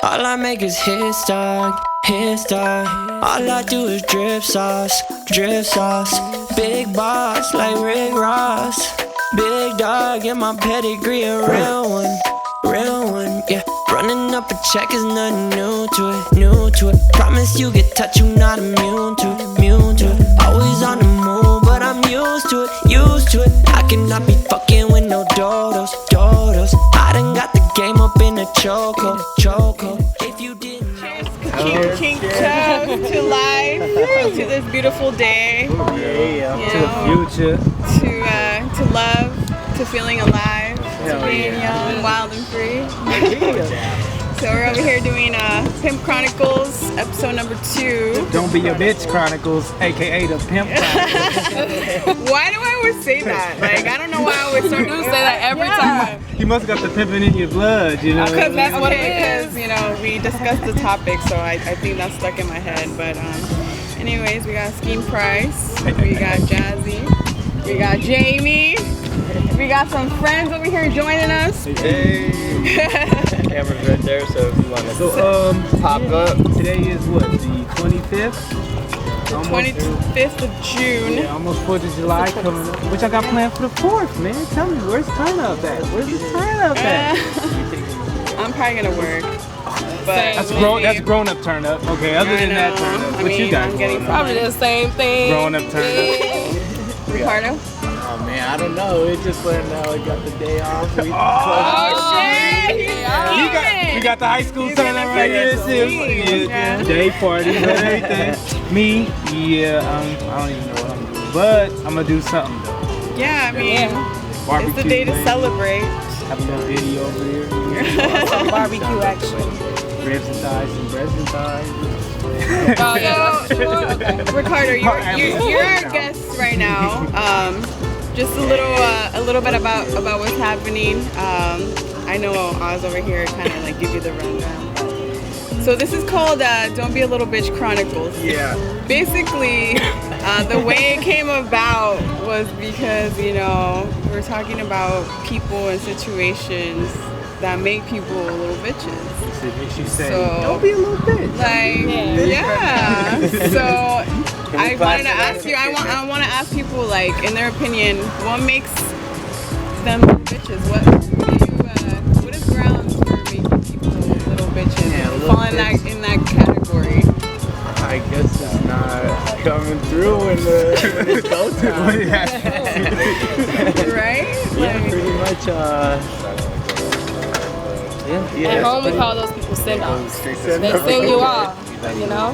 All I make is hit dog. All I do is drip sauce. Big boss like Rick Ross. Big dog in my pedigree, a real one, yeah. Running up a check is nothing new to it. Promise you get touched, you not immune to it. Always on the move, but I'm used to it. I cannot be fucking with no dodos. I done got the game up in a choco. If you didn't King Toast to life, to this beautiful day. To the future. To love, to feeling alive, to being young, wild and free. So we're over here doing Pimp Chronicles, episode number 2. Don't Be Your Bitch Chronicles, aka the Pimp Chronicles. Why do I always say that? Like, I don't know why I always start to say that every time. You must have got the pimping in your blood, you know. Because that's what it is. Because, you know, we discussed the topic, so I think that's stuck in my head. But anyways, we got Scheme Price, we got Jazzy, we got Jamie, we got some friends over here joining us. Hey. Camera's right there, so if you want to pop up. Today is what, the 25th? The 25th of June. Yeah, almost 4th of July coming up. Which I got planned for the 4th, man. Tell me, where's turn up at? I'm probably gonna work. But that's grown up turn up. Okay, other than that turn up. What you got? Probably the same thing. Grown up turn up. Ricardo? Oh man, I don't know. It just went now. I got the day off. Shit! We got the high school turn up right here too. Yeah. Day parties and everything. Me, I don't even know what I'm doing, but I'm gonna do something though. Yeah, I mean, it's the day to celebrate. Have a little video over here. Some barbecue action. Ribs and thighs and breasts and thighs. Oh yeah. Okay. Ricardo, you're our guest right now. Just a little bit about what's happening. I know Oz over here kind of like give you the rundown. So this is called Don't Be a Little Bitch Chronicles. Yeah. Basically, the way it came about was because, you know, we're talking about people and situations that make people little bitches. She said, So, don't be a little bitch. Like, yeah. So I wanted to ask you. I want to ask people, like, in their opinion, what makes them little bitches? What is grounds for making people little bitches? Yeah, Fall in that category. I guess it's not coming through when it's go time. Right? Yeah, Like, pretty much. Yeah. At home, we call those people send-offs. They send you off, you know?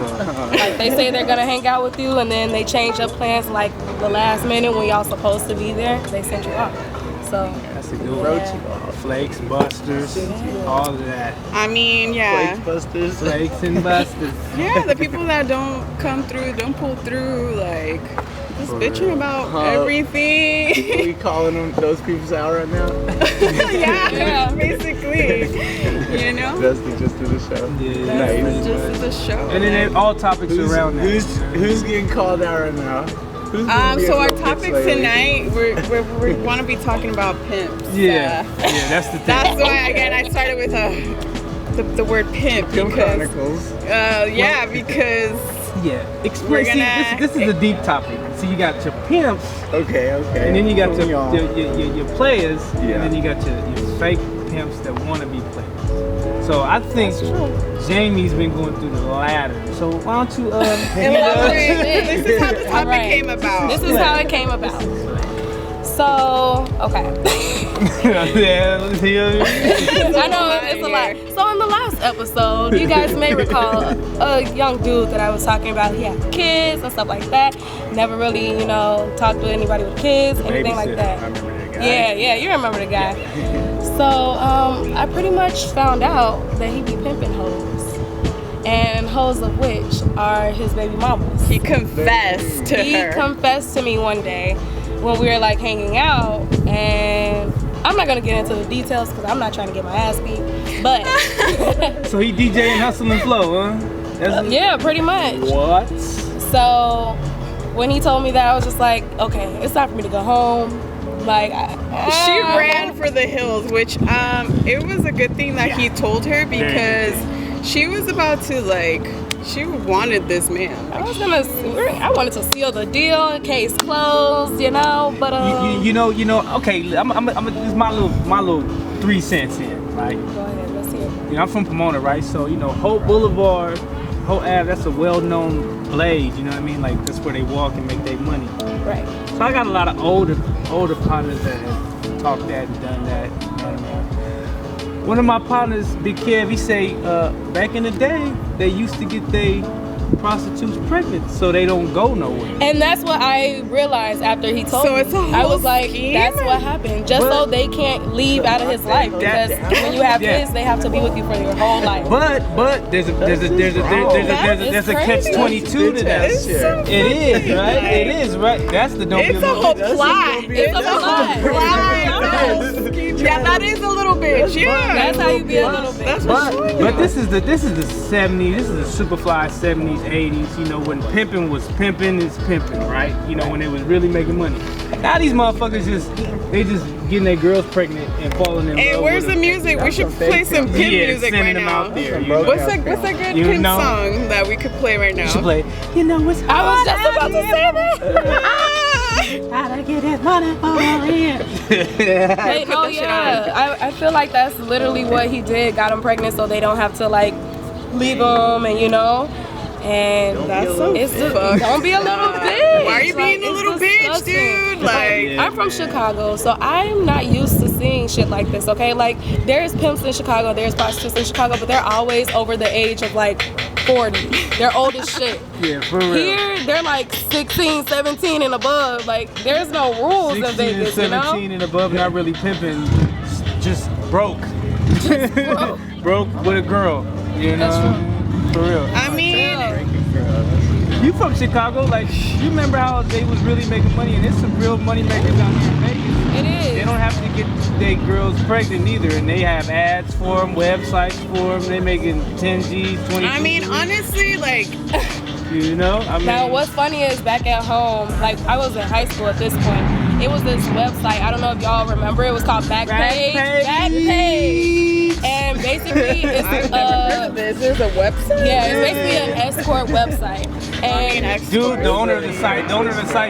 Like, they say they're gonna hang out with you, and then they change up plans like the last minute when y'all supposed to be there. They send you off. So That's a good one. Flakes, busters, all of that. I mean, yeah. Flakes and busters. Yeah, the people that don't come through, don't pull through, like, just bitching about everything. We calling them those people's out right now? Yeah, basically. You know? That's the gist of the show. Yeah, That's just the show. and then all topics around that. Who's getting called out right now? So our topic tonight, we want to be talking about pimps. Yeah, that's the thing. That's why, again, I started with the word pimp. Pimp Chronicles. Because Yeah, explain. See, this is a deep topic. So you got your pimps, Okay. and then you got your players, Yeah. and then you got your fake pimps that want to be players. So I think Jamie's been going through the latter. So why don't you this is how the topic came about. this is how it came about. So, okay. Yeah, let's hear it. I know it's a lot. So in the last episode, you guys may recall a young dude that I was talking about. He had kids and stuff like that. Never really, talked to anybody with kids, anything like that. I remember that guy. Yeah, you remember the guy. So I pretty much found out that he be pimping hoes. And hoes of which are his baby mamas. He confessed to He her. confessed to me one day when we were like hanging out, and I'm not gonna get into the details because I'm not trying to get my ass beat, but So he DJing Hustle and Flow, huh? yeah, pretty much. What? So when he told me that, I was just like, okay, it's time for me to go home. Like She ran for the hills, which it was a good thing that he told her because She was about to like. She wanted this man. I wanted to seal the deal, case closed, you know. But you know. Okay, this is my little 3 cents in, right? Go ahead, let's hear it. You know, I'm from Pomona, right? So Hope Boulevard, Hope Ave, that's a well-known blade. You know what I mean? Like that's where they walk and make their money. Right. So I got a lot of older partners that have talked that and done that. And, one of my partners, Big Kev, he say back in the day they used to get they prostitutes pregnant so they don't go nowhere. And that's what I realized after he told So me. it's a whole I was like, scheme? that's what happened. Just so they can't leave out of his life because when you have kids, they have to be with you for your whole life. But there's a catch-22 to that. It is right. It is right. That's the don't. It's a whole plot. It's a plot. Yeah, that is a little bitch. Yeah. That's how you be a little bit. That's what But this is the 70s. This is the Superfly 70s, 80s. You know when pimping was pimping is pimping, right? You know when they was really making money. Now these motherfuckers just getting their girls pregnant and falling in love. Hey, where's with the music? We should play some pimp music sending right them now. out there. You know? What's a good pimp song that we could play right now? You should play. You know what's I was just about to say that. Gotta get his money for rent. Hey, no, yeah. I feel like that's literally what he did. Got him pregnant so they don't have to like leave him and and That's so it's just, fucked. don't be a little bitch. Why are you being a it's little bitch, disgusting. dude? Like, I'm from Chicago, so I'm not used to seeing shit like this, okay? Like, there's pimps in Chicago, there's prostitutes in Chicago, but they're always over the age of like 40. They're old as shit. Yeah, for real. Here, they're like 16, 17 and above. Like, there's no rules in 16 and Vegas, 17 and above, not really pimping, just broke. Just broke. Broke with a girl, you know? That's true. For real. I mean, You from Chicago, like, you remember how they was really making money, and there's some real money makers out here in Vegas. It is. They don't have to get their girls pregnant either, and they have ads for them, websites for them. They making 10 G's, 20 I mean, honestly, like, you know? I mean, Now, what's funny is back at home, like I was in high school at this point. It was this website. I don't know if y'all remember. It was called Backpage. Backpage. And basically, it's this is a website? yeah, it's basically an escort website. And dude, the owner of the site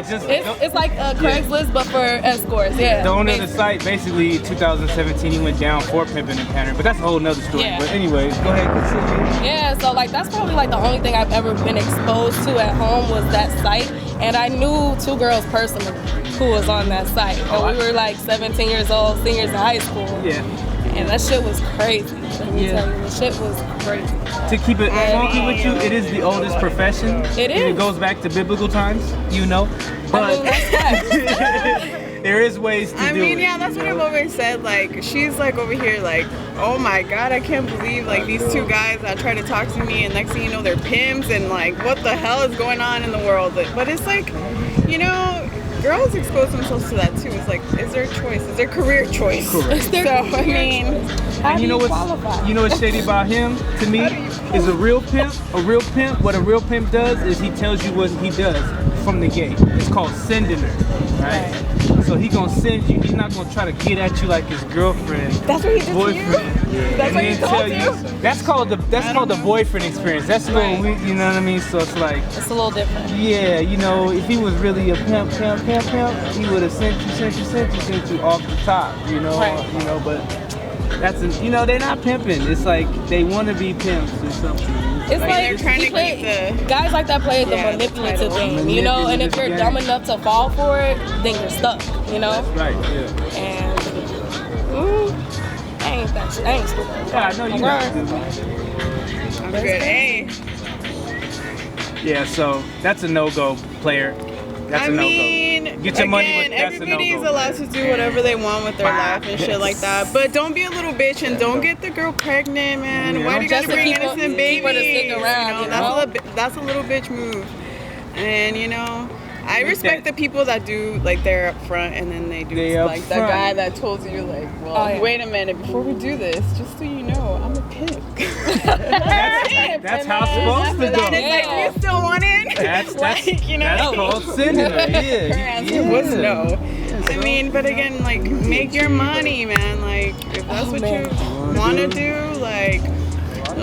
just it's like a Craigslist, but for escorts. Yeah. the owner of the site, basically 2017, he went down for pimping and pandering, but that's a whole nother story. Yeah. But anyways, go ahead, continue. Yeah, so like that's probably like the only thing I've ever been exposed to at home was that site. And I knew 2 girls personally who was on that site. And we were like 17 years old, seniors in high school. Yeah. And that shit was crazy. Let me tell you, the shit was crazy. To keep it funky with you, it is the oldest profession. It And is. it goes back to biblical times, you know. But I mean, that's facts. there is ways to I do mean, it. yeah, that's what I've always said. Like, she's like over here, like, oh my god, I can't believe like these 2 guys that try to talk to me, and next thing you know, they're pimps, and like, what the hell is going on in the world? But it's like, girls expose themselves to that too. It's like, it's their choice, it's their career choice. Correct. Their So I career mean, choice. How do you qualify? You know what's shady about him? To me, is a real pimp. A real pimp. What a real pimp does is he tells you what he does from the gate. It's called sending her, right? So he gonna send you. He's not gonna try to get at you like his girlfriend. That's what he did to you? boyfriend. That's what he told you? That's called the boyfriend experience. That's what we, you know what I mean. So it's like, It's a little different. yeah, if he was really a pimp, he would have sent you off the top, Right. But they're not pimping. It's like they want to be pimps or something. It's like they're trying to keep the guys like that play the Yeah, the manipulative title. game, and if Manipulative you're game. dumb enough to fall for it, then you're stuck, Right, yeah. And I ain't stupid. Yeah, I know you're not stupid. I'm good. Hey, Yeah, so that's a no-go player. That's I a no-go. mean, Get your money, again, but that's a everybody's no-go. allowed to do whatever they want with their life and shit like that. But don't be a little bitch and don't get the girl pregnant, man. Yeah. Why do you Just gotta to bring keep her- innocent keep her to babies? stick around, That's a little bitch move. And I respect the people that do like they're up front and then they do They like up that front. guy that told you like, well, Oh, yeah. wait a minute, before we do this, just so you know, I'm a pimp. That's how it's supposed to After that, go. it's like, you still want it? That's Like, that's called sending her. Her Yeah. answer was no. I mean, but again, like, make your money, man. Like, if that's what you want to do, like,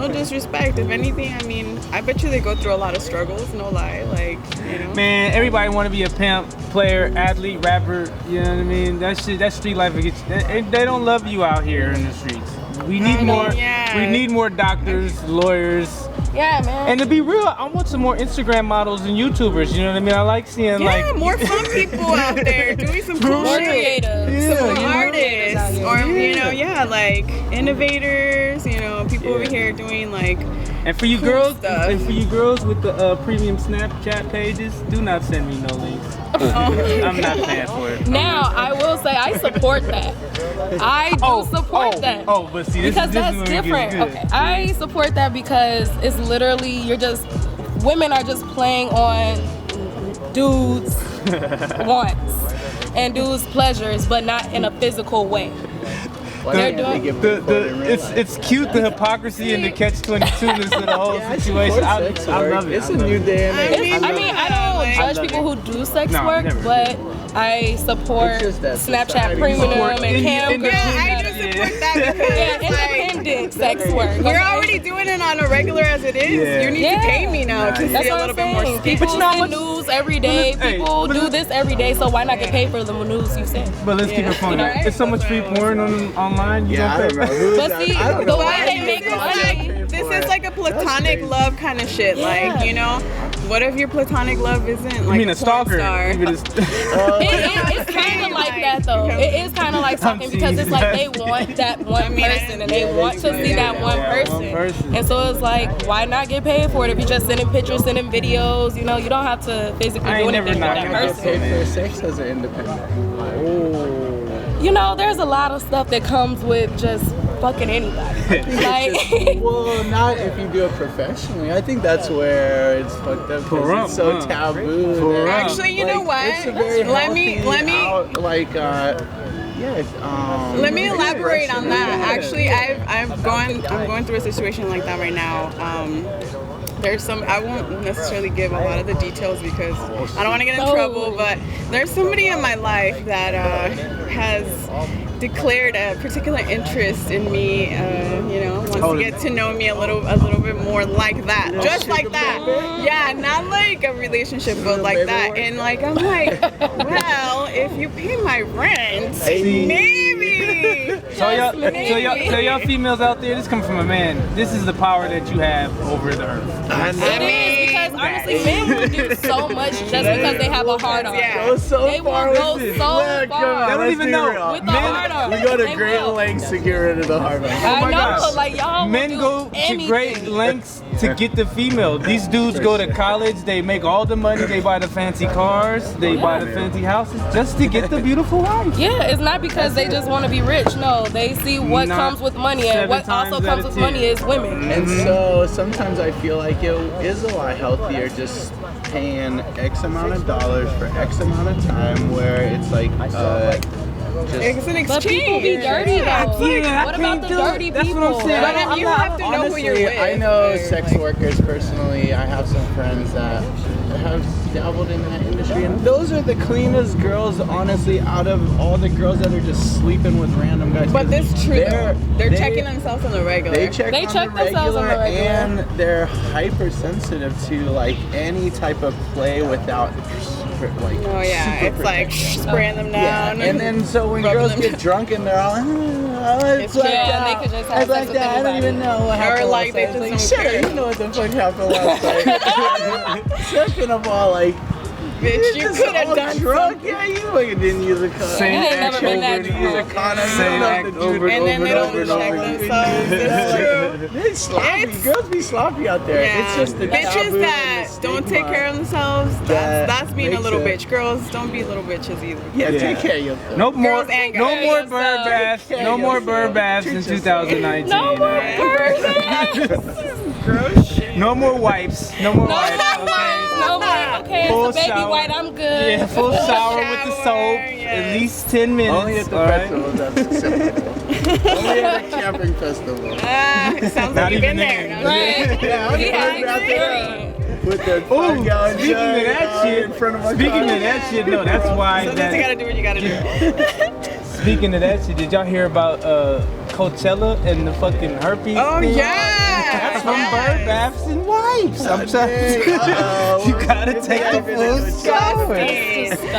no disrespect. If anything, I mean, I bet you they go through a lot of struggles. No lie, like you know. Man, everybody want to be a pimp, player, athlete, rapper. You know what I mean? That shit, that street life. They don't love you out here in the streets. We need more. Yeah. We need more doctors, lawyers. Yeah, man. And to be real, I want some more Instagram models and YouTubers. You know what I mean? I like seeing Yeah, more fun people out there doing some cool more shit. creative. Some More artists, or you know, like innovators. You know, people over here doing like. And for you cool girls, stuff. and for you girls with the premium Snapchat pages, do not send me no links. I'm not paying for it. Now, I will say I support that. I do support that. Oh, but see, this Because is that's when it gets different. good. Okay, I support that because it's literally women are just playing on dudes' wants and dudes' pleasures, but not in a physical way. They're doing. It's cute, the hypocrisy and the catch-22ness of the whole situation. I love it. It's a new day and age. I mean, I don't judge people who do sex work, never. but I support It's just that Snapchat society Premium support and Cam independent- Girl. Yeah, I do support that because Independent sex work. we're already doing it on a regular as it is. Yeah. You need to pay me now to That's see a what little I'm bit more saying. skin. People But you know send what? news every day. Hey, People but do look- this every day, so why not get paid for the news you send? But let's keep it funny. Right? There's so much free porn online. You Yeah, I don't don't know. pay. Who's But that? see, I don't the know way why they you make don't money- pay This for is it. like a platonic love kind of shit. Like, you know, what if your platonic love isn't like I mean, a a stalker. porn star? It's kind of like that though. It is kind of like talking because it's like they want that one person and they want to see that one person. And so it's like, why not get paid for it if you're just sending pictures, sending videos? You know, you don't have to physically I do ain't never anything for knocking that it. Get person. paid for sex as an independent. Oh. You know, there's a lot of stuff that comes with just fucking anybody. Like, Well, not if you do it professionally. I think that's where it's fucked up because it's so taboo. that- Actually, you know what? It's a very Let me Let me elaborate on that. Actually, I'm going through a situation like that right now. There's some, I won't necessarily give a lot of the details because I don't want to get in trouble, but there's somebody in my life that has declared a particular interest in me, you know, wants to get to know me a little bit more like that. Just like that. Yeah, not like a relationship, but like that. And like, I'm like, well, if you pay my rent, maybe. So y'all females out there, this comes from a man. This is the power that you have over the earth. it is because honestly, men will do so much just because they have a hard on. Yeah. Go so They will far go with it. so Look, come far. on, They don't let's even be know. real. With the hard on. We go to They great will. lengths to get rid of the hard on. I know, gosh. like y'all will Men do go to anything. great lengths to get the female. These dudes go to college, they make all the money, they buy the fancy cars, they buy the fancy houses just to get the beautiful wife. Yeah, it's not because they just want to be rich. No, they see what Not comes with money, and what 7 times also out comes of with 10. money is women. And so sometimes I feel like it is a lot healthier just paying X amount of dollars for X amount of time where it's like It's an exchange. But people be dirty though. Yeah, I What about can't the do it. dirty That's people? what I'm saying. But then you have to know who you're honestly, with. I know or, sex like- workers personally. I have some friends that have dabbled in that industry, and those are the cleanest girls, honestly, out of all the girls that are just sleeping with random guys. But this is true. They're they- checking themselves on the regular. They check They on check the themselves on the regular. and they're hypersensitive to like any type of play without like. Oh yeah, super it's like protection. spraying them Yeah, down. and then so when rubbing girls them get down. drunk and they're all, I It's blacked yeah, out. they could just I have sex blacked with out. I don't anybody. even know what happened. Or like last they night. just Like, don't sure, care. you know what the fuck happened last night. Second of all, like. Bitch, you just could have all done drunk. something. Yeah, you fucking didn't use a condom. Same You ain't never been that Use a drunk. condom. Same You don't act have to over do it And then they don't over and check over. themselves. It's true. They sloppy. It's- Girls be sloppy out there. Yeah. It's just the bitches taboo that and the don't take stigma. care of themselves. that That's being a makes little it- bitch. Girls, don't be little bitches either. Yeah, Yeah. take care of yourself. No more, and no guys. more bird baths. Take care No of more yourself. bird baths in Treat yourself. 2019. No more Gross shit. No more wipes. No more wipes. No more. Okay, Full it's a baby shower. white. I'm good. Yeah, full shower with the soap. Shower, At yes. least 10 minutes. Only at the all right? festivals that's acceptable. Only at a camping festival. It sounds Not like you've been even there. there. Right? Yeah, He has I'm out there experience. with the Ooh, 5-gallon speaking jug of that shit, in front of my speaking car. of that shit, no, that's why. Sometimes you gotta do what you gotta do. Speaking of that shit, did y'all hear about Coachella and the fucking herpes? Oh thing? yeah. from bird baths and wipes. I'm telling you. You gotta take the full shower.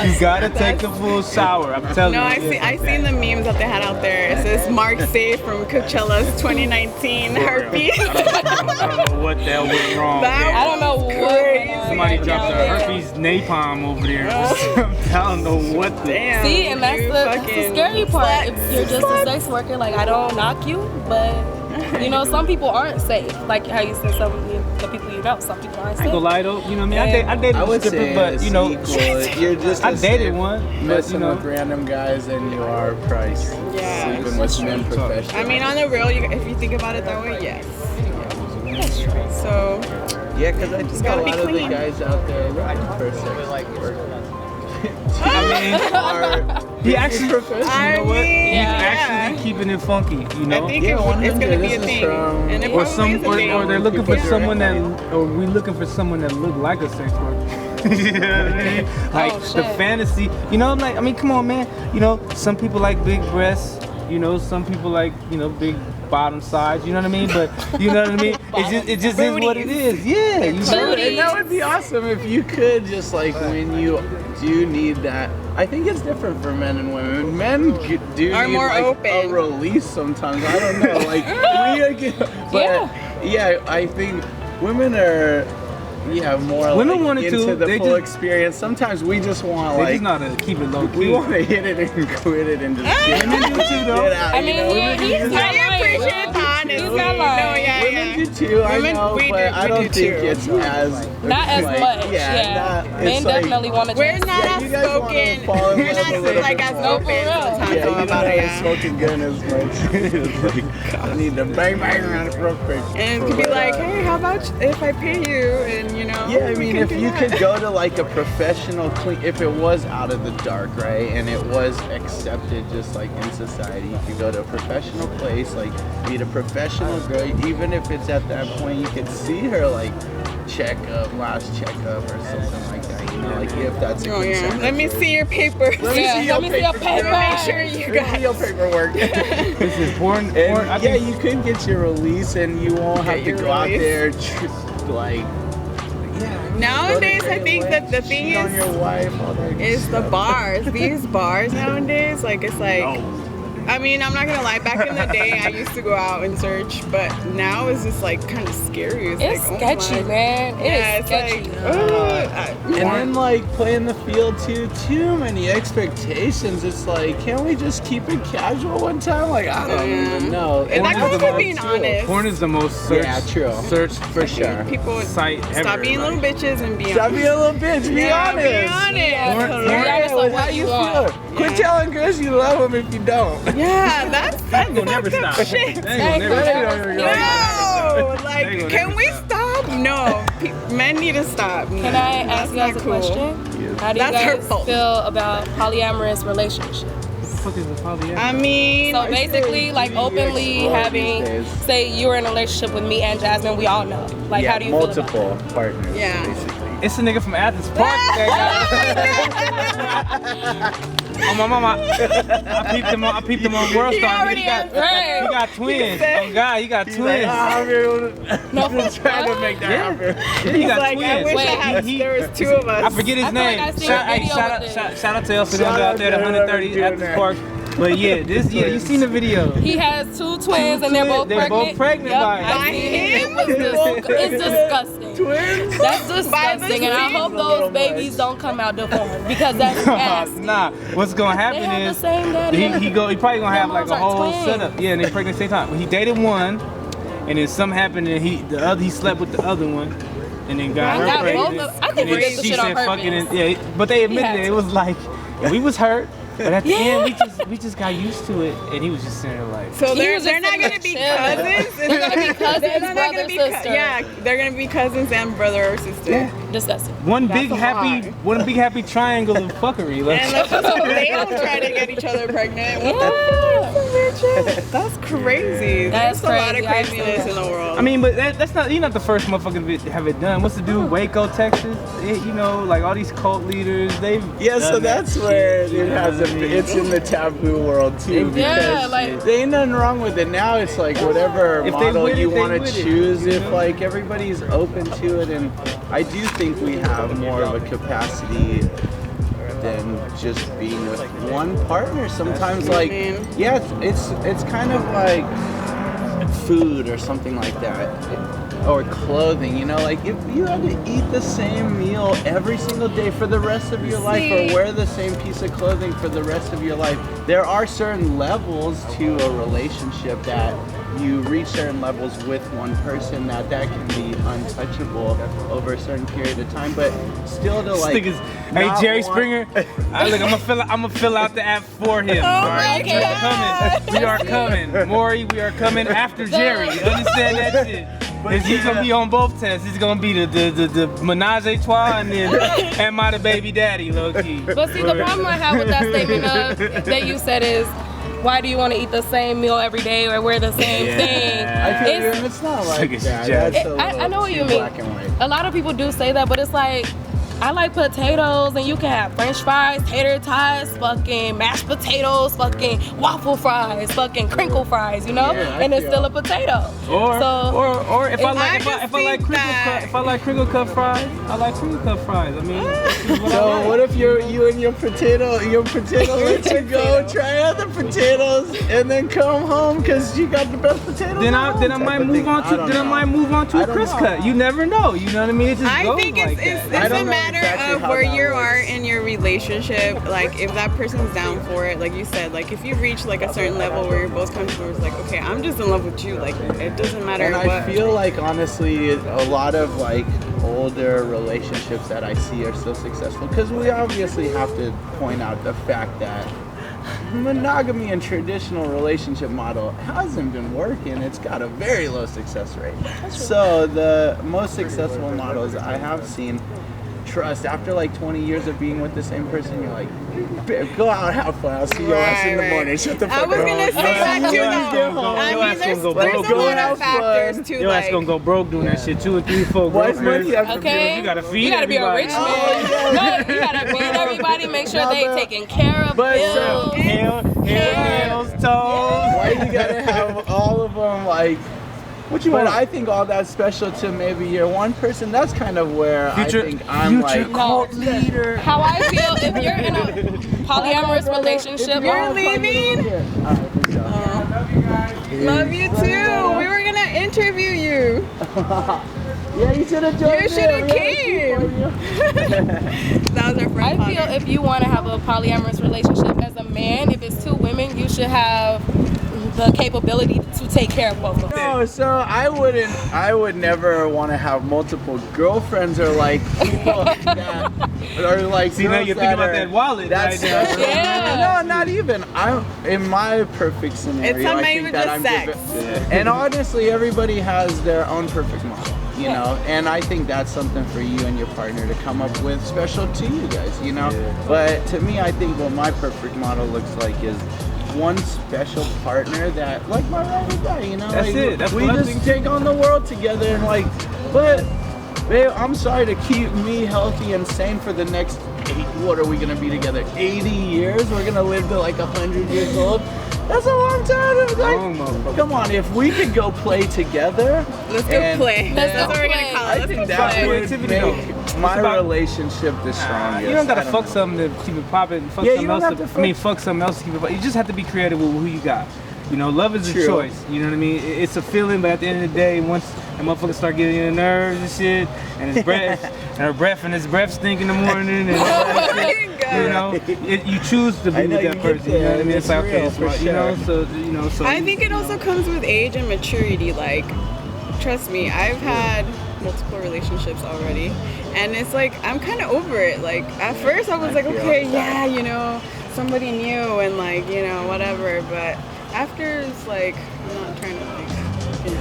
You gotta take the full shower. I'm telling you. No, I seen the memes that they had out there. It says Mark safe from Coachella's 2019 herpes. I don't know what the hell went wrong. I don't know what. Somebody dropped a herpes napalm over there. I don't know what the. Damn. See, and that's the scary part. If you're just a sex worker, like, I don't knock you, but you know, some people aren't safe. Like how you said, some of the people you know, some people aren't safe. I ain't gonna lie though, you know what I mean? I dated a stripper, but you know, you're just I dated one, messing with random guys than you are price. Yeah. Sleeping with men professionals. I mean, on the real, if you think about it that way, yes. So. Yeah, because I just got a lot of the guys out there looking for sex work. He actually, you know what? He's yeah. actually keeping it funky, you know. I think it's gonna be a thing, and it or probably is a thing. or they're looking for someone that, or we looking for someone that look like a sex worker. You know what I mean? Like the fantasy, you know. I'm like, I mean, come on, man. You know, some people like big breasts. You know, some people like, you know, big bottom sides. You know what I mean? But you know what I mean? It just is what it is. Yeah. You know? And that would be awesome if you could just like when you do need that. I think it's different for men and women. Men do are need more like open. a release sometimes. I don't know. Like yeah, I think women are more women like wanted into to. the They full just, experience. Sometimes we just want they like just know how to keep it low key. we want to hit it and quit it and just Women do too, though. get out. I mean, he's not lying. appreciate the honesty. He's not lying. No, yeah, Women do too, I know, but I don't think it's as Not as like, much. Yeah, Men definitely want to. We're not Yeah, as you guys wanna spoken. fall in We're love a not little like bit as more. open sometimes yeah, you about it. know, Yeah. smoking gun is like, it's like I need to bang around it real quick. And to be like, hey, how about if I pay you? And you know. Yeah, I we mean, can if do you that. could go to like a professional if it was out of the dark, right, and it was accepted just like in society, you could go to a professional place, like meet a professional girl, even if it's at that point, you could see her like last checkup or something like that, you know, like if that's a Oh yeah. concern. Let me see your papers. Let me see your paper. Make sure you got your paperwork. This is porn. And yeah, you could get your release, and you won't have to your go out release. there like. Nowadays, I think that the thing cheat on your wife, all that is the stuff. bars. These bars nowadays, like it's like. I mean, I'm not gonna lie. Back in the day, I used to go out and search, but now it's just like kind of scary. It's like, sketchy, man. Yeah, It's sketchy. And then like playing the field too many expectations. It's like, can't we just keep it casual one time? Like I don't even know. And that Porn is goes the with being honest. Porn is the most searched for sure. People would site ever. stop being little bitches and be Stop honest. being a little bitch. Be Yeah, honest. be honest. Porn- Be honest With on how what you you feel. want. Quit telling girls you love them if you don't. Yeah, that's That ain't gonna never stop. That ain't gonna never stop. no. Like, can we stop? No, men need to stop. Can I ask you guys a cool. question? How do you That's guys hurtful. feel about polyamorous relationships? What the fuck is a polyamorous? I mean, So basically, like openly having, say you're in a relationship with me and Jasmine, we all know. Like, how do you feel about that? multiple partners. Yeah. Basically. It's a nigga from Athens Park. Oh my mama, I peeped him on World Star. already He got right. twins. Oh God, he got twins. No, trying to make that happen. He got like, I twins. wish I had, there was two of us. I forget his I feel like I name. seen a video Shout with out, it. shout out to El Segundo out there, the 130 Athens Park. But yeah, you seen the video. He has two twins and they're both They're pregnant. both pregnant Yep, by I him. seen it. It's disgusting. Twins? That's disgusting, and I hope those babies don't come out deformed because that's nasty. Nah, what's gonna They happen have the is same daddy. he probably gonna have like a Their moms whole are twins. setup. Yeah, and they're pregnant at the same time. He dated one, and then something happened, and he slept with the other one, and then got I got her both pregnant. of- I think And he then did the she shit on said fucking, purpose. and, yeah, but they admitted had it. to. It was like we was hurt, but at the Yeah. end we just got used to it, and he was just sitting there like. So He they're was just not sitting gonna there be chilling. cousins. They're gonna be cousins, They're not brother, gonna be sister. Yeah, they're gonna be cousins and brother or sister. Disgusting. One That's big a happy, lot. one big happy triangle of fuckery. Like, And let's just hope they don't try to get each other pregnant. What the fuck? relationship? That's crazy. That's There's a lot of crazy. craziness in the world. I mean, but that's not, you're not the first motherfucker to have it done. What's the dude, Waco, Texas? You know, like all these cult leaders, they've Yeah, so done that's that where shit, it you know has what I mean? it's in the taboo world too. Yeah, Because like- there ain't nothing wrong with it. Now it's like whatever If they model with it, you they want to with it, choose. you If know? like everybody's open to it, and I do think we have more of a capacity than just being with one partner. Sometimes like yeah, it's kind of like food or something like that. Or clothing, you know, like if you had to eat the same meal every single day for the rest of your life, or wear the same piece of clothing for the rest of your life, there are certain levels to a relationship that you reach certain levels with one person that can be untouchable over a certain period of time, but still to like. Hey, Jerry Springer, look, I'm gonna fill out the app for him. All right, my God. we are coming. Maury, we are coming after Jerry. Understand that shit? Because he's gonna be on both tests. He's gonna be the menage a trois, and then am I the baby daddy, low key. But see, the problem I have with that statement that you said is, why do you want to eat the same meal every day or wear the same thing? I feel you, and it's not like that. That's I know what you mean. black and white. A lot of people do say that, but it's like, I like potatoes, and you can have French fries, tater tots, fucking mashed potatoes, fucking waffle fries, fucking crinkle fries, you know, Yeah, and it's still a potato. Or if I like crinkle cut fries, I like crinkle cut fries. I mean, this is what I So like. what if you and your potato lets you go try other potatoes and then come home because you got the best potatoes? Then I might move on to a crisp cut. You never know. You know what I mean? It just I goes think like it's that. a matter exactly of how where that you works. are in your relationship. Like if that person's down for it, like you said, like if you reach like a certain level where you're both comfortable, it's like, okay, I'm just in love with you. Like it doesn't matter And what. I feel like honestly, a lot of like older relationships that I see are so successful because we obviously have to point out the fact that monogamy and traditional relationship model hasn't been working. It's got a very low success rate. So the most successful models I have seen trust after like 20 years of being with the same person, you're like, babe, go out, have fun. I'll see your ass in the morning. Shut the fuck I up. was gonna say that too. though. I Your mean, ass there's gonna go a broke. lot Have of factors fun. too. Your ass Like, gonna go broke doing that shit. 2 or 3, 4 Why is girlfriends. money after Okay. You gotta feed You gotta be a everybody. rich man. You gotta feed everybody, make sure they taken care of, But, bills. Hair, nails, toes. Why you gotta have all of them like? What you But want? I think all that's special to maybe your one person. That's kind of where Future- I think I'm future like. cult leader. How I feel if you're in a polyamorous relationship, You're leaving? Love you too. We were gonna interview you. Yeah, you should have joined. You should have came. That was our I first feel if you want to have a polyamorous relationship as a man, if it's 2 women, you should have the capability to take care of both of them. No, so I would never want to have multiple girlfriends or like people that are like. See, now girls you're thinking about are- that wallet That's right there. Yeah. No, not even. I'm in my perfect scenario. It's not I even think that just I'm sex. given- And honestly, everybody has their own perfect model, you know. And I think that's something for you and your partner to come up with, special to you guys, you know. But to me, I think what my perfect model looks like is one special partner that, like my ride or die, you know. That's like, it. That's we what I just think. take on the world together and like, but. Babe, I'm sorry to keep me healthy and sane for the next, what are we gonna be together? 80 years? We're gonna live to like 100 years old? That's a long time. Long Like, motherfucker. come on, if we could go play together. Let's go and- play. Let's That's go what we're play. gonna call it. I Let's think go that play. would Creativity, make my about- relationship the strongest. You don't gotta I fuck know. something to keep it popping. Fuck Yeah, you something don't else. have to I mean, fuck something else to keep it popping. You just have to be creative with who you got. You know, love is a True. choice. You know what I mean? It's a feeling, but at the end of the day, once that motherfucker start getting in the nerves and shit, and his breath, and his breath stink in the morning, and all that shit, you know, you choose to I be know, with you that get person. You know there, what I mean? it's It's like, okay, real, it's for right, you know, sure. so I think it also comes with age and maturity. Like, trust me, I've had multiple relationships already, and it's like I'm kind of over it. Like at first I was like, okay, yeah, you know, somebody new and like, you know, whatever. But after it's like, I'm not trying to like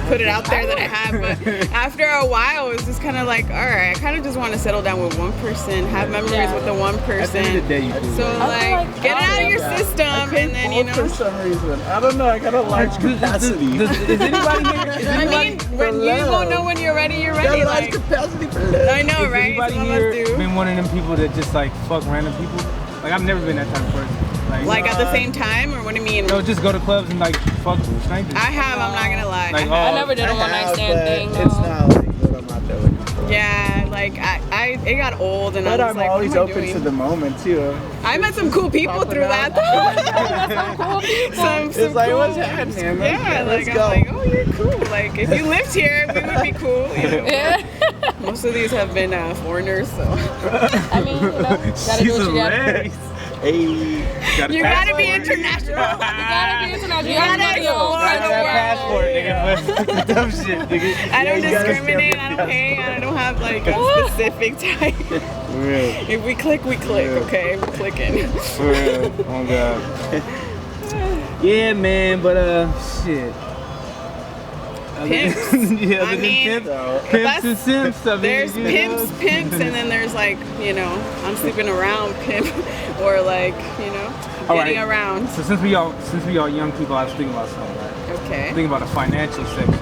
put it out there that I have. But after a while, it's just kind of like, all right, I kind of just want to settle down with one person, have memories with the one At the end person. of the day, you do. So like, get it out of your system, and then you For know. some reason, I don't know. I got a large capacity. Is anybody here? I mean, when you won't know when you're ready, you're ready. Like, capacity for love. I know, Is right? anybody Some of us here do. been one of them people that just like fuck random people? Like I've never been that type of person. Like at the same time, or what do you mean? No, just go to clubs and like fuck strangers. I have. I'm not gonna lie. Like, I never did a one night stand thing. It's No. not like what I'm out there looking for. Yeah, like it got old, and But I was I'm like, always what am I open doing? to the moment too. I met some cool people through that. some It's like, cool, what's happening? Yeah, Let's like go. I'm like, oh, you're cool. Like if you lived here, we would be cool. You know? Yeah. Most of these have been foreigners, so I mean, you know, gotta do what you gotta. Hey, you gotta be international. You gotta be international. You gotta gotta go explore around the the passport, world. nigga. Dumb shit, nigga. I don't you gotta discriminate. step I it don't pay. I don't have like a specific type. For real. If we click, we click. Yeah. Okay, we're clicking. For real. Oh god. Yeah, man, but shit. Pimps. Yeah, I mean, pimps, So, pimps and simps. I mean, There's you know. pimps, and then there's like, you know, I'm sleeping around pimp, or like, you know, All getting right. around. So since we all young people, I was thinking about something, right? Okay. Thinking about the financial section.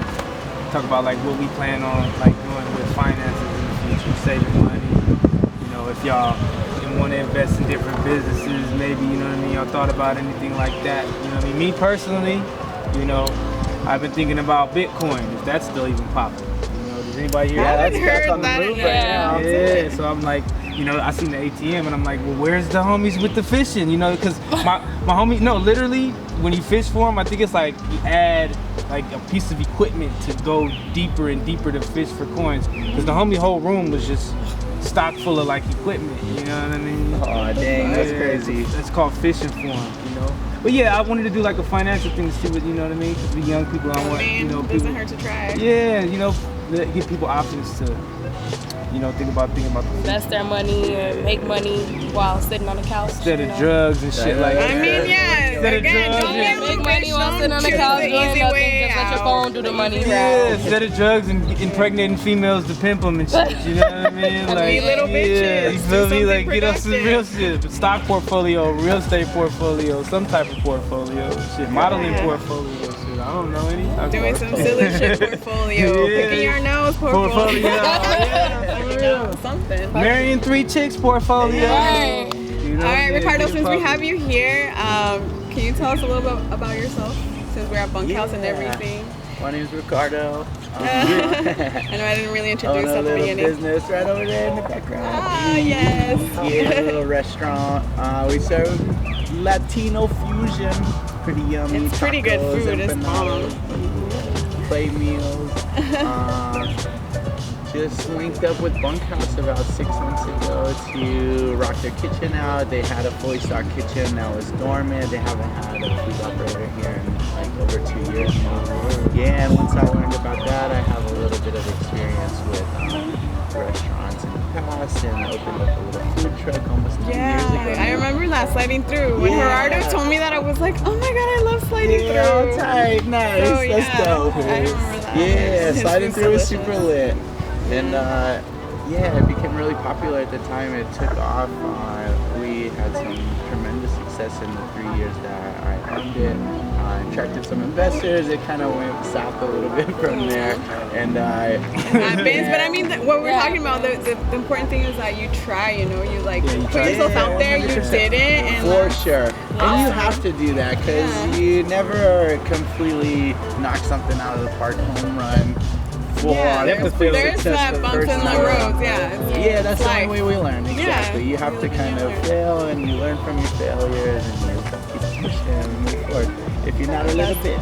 Talk about like what we plan on like doing with finances in the future, saving money. You know, if y'all want to invest in different businesses, maybe, you know what I mean, y'all thought about anything like that. You know what I mean? Me personally, you know, I've been thinking about Bitcoin, if that's still even popping. You know, does anybody here? I haven't that's heard on the that. move right Yeah. now. Yeah, so I'm like, you know, I seen the ATM and I'm like, well, where's the homies with the fishing? You know, because my homie, no, literally, when you fish for them, I think it's like you add like a piece of equipment to go deeper and deeper to fish for coins. Because the homie whole room was just stocked full of like equipment, you know what I mean? Oh dang, that's Yeah, crazy. It's called fishing for them, you know. But yeah, I wanted to do like a financial thing to see what, you know what I mean? Because we young people, I I want, mean, you know, doesn't people. hurt to try. Yeah, you know, give people options to, you know, think about the Invest their money and make money while sitting on the couch. instead you of know. drugs and shit like that. I mean, yeah. Instead of Again, drugs, don't yeah. get a Make little money bitch, while don't sitting on the choose couch the doing easy nothing. way Just let your out. phone do the money. Yeah, instead of drugs and impregnating females to pimp them and shit, you know what I mean? Like, Be little bitches, yeah, you do feel me? something Like, get us some real productive. shit, stock portfolio, real estate portfolio, some type of portfolio, shit, modeling Yeah. portfolio, shit. I don't know any type Doing of some silly shit portfolio. Yeah. Picking your nose portfolio. portfolio. Yeah, for real. Something. Marrying 3 chicks portfolio. Right. You know, All right, yeah, Ricardo, get since we poppin'. have you here, can you tell us a little bit about yourself? Since we're at Bunkhouse and Yeah. everything. My name's Ricardo. I know I didn't really Own introduce a at the little beginning. business right over there in the background. Ah, yes. Yeah, a little restaurant. We serve Latino fusion. Pretty yummy. It's pretty good tacos, food, it's empanadas, play meals. Just linked up with Bunkhouse about 6 months ago to rock their kitchen out. They had a fully stocked kitchen that was dormant. They haven't had a food operator here in like over 2 years now. Yeah, and once I learned about that, I have a little bit of experience with restaurants in the past and opened up a little food truck almost 2 years ago. Yeah, I remember that sliding through. When Yeah. Gerardo told me that, I was like, oh my god, I love sliding Yeah, through. all tight, nice. So, That's yeah, dope. I remember that. Yeah, His sliding food's through was delicious. super lit. And yeah, it became really popular at the time. It took off. We had some tremendous success in the 3 years that I owned it. Attracted some investors. It kind of went south a little bit from there. And Happens, but I mean, what we're talking about, the important thing is that you try, you know, you like Yeah, you put try. yourself Yeah, out there, you 100%. did it, and For sure. And you have to do that because Yeah. you never completely knock something out of the park, home run. Full yeah, on there's, feel there's successful bumps first in the time. roads, yeah. Yeah, that's the only life. way we learn. Exactly. Yeah. You have to kind of fail and you learn from your failures and you keep pushing and move forward. If you're not a little bitch.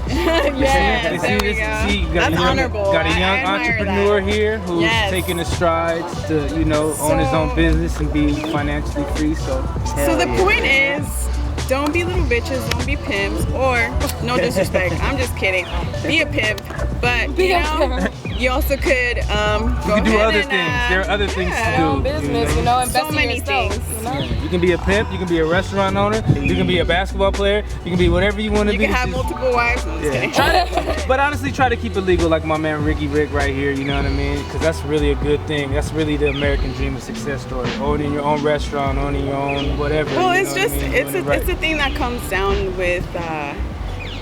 Yes, You there we this? go. See, you got That's a young, honorable. Got a young I admire entrepreneur that. here who's Yes. taking the strides to, you know, own his own So- business and be financially free. So So the yeah. point is, don't be little bitches, don't be pimps, or no disrespect, I'm just kidding. Be a pimp, but Be you a know, pimp. you also could go do ahead other and, things. There are other things to yeah. do. Own business, you know, invest So in many yourself, things. you know? You can be a pimp, you can be a restaurant owner, you can be a basketball player, you can be whatever you want to You be. can have Just- multiple wives. I'm just kidding. But honestly, try to keep it legal, like my man Ricky Rick right here. You know what I mean? Because that's really a good thing. That's really the American dream, a success story. Owning your own restaurant, owning your own whatever. Well, you it's know what just I mean? it's Doing it right. a thing that comes down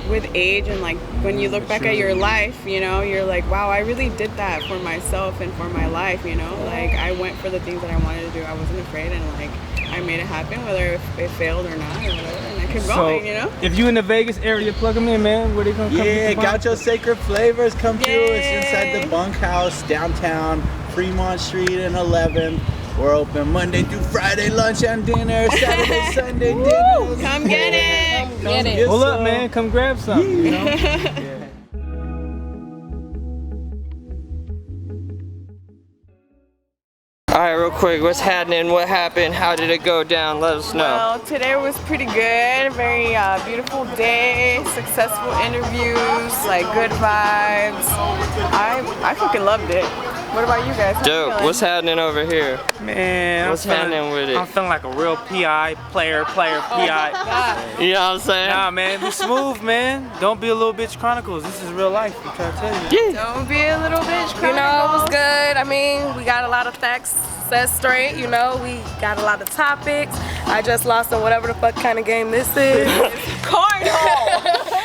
with age, and like when you look back at your life, you know, you're like, wow, I really did that for myself and for my life, you know, like I went for the things that I wanted to do. I wasn't afraid, and like I made it happen, whether it failed or not or whatever, and I kept going, you know. If you in the Vegas area, plug them in, man. Where they gonna come? Yeah, get the bomb? Gaucho Sacred Flavors, come through. It's Yay. inside the bunkhouse downtown, Fremont Street and 11th. We're open Monday through Friday, lunch and dinner, Saturday, Sunday dinners. Come get it. Get it. Pull up, man. Come grab something. You know? Yeah. All right, real quick, what's happening? What happened? How did it go down? Let us know. Well, today was pretty good. Very beautiful day. Successful interviews, like good vibes. I fucking loved it. What about you guys? How you Dope. feeling? What's happening over here? Man, What's happening with it? I'm feeling like a real PI, player, PI. You know what I'm saying? Nah, man, be smooth, man. Don't be a little bitch Chronicles. This is real life. I'm trying to tell you. Don't be a little bitch. You know, it was Chronicles. good. I mean, we got a lot of facts set straight, you know, we got a lot of topics. I just lost on whatever the fuck kind of game this is. Cornhole.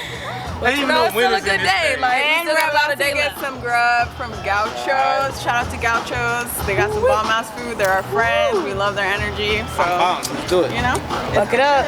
But you know, it's still a good day. Like, we And still we're got a lot about of to day get left. some grub from Gaucho's. Shout out to Gaucho's. They got some bomb ass food. They're our friends. We love their energy. So, Let's do it. you know. Fuck it up.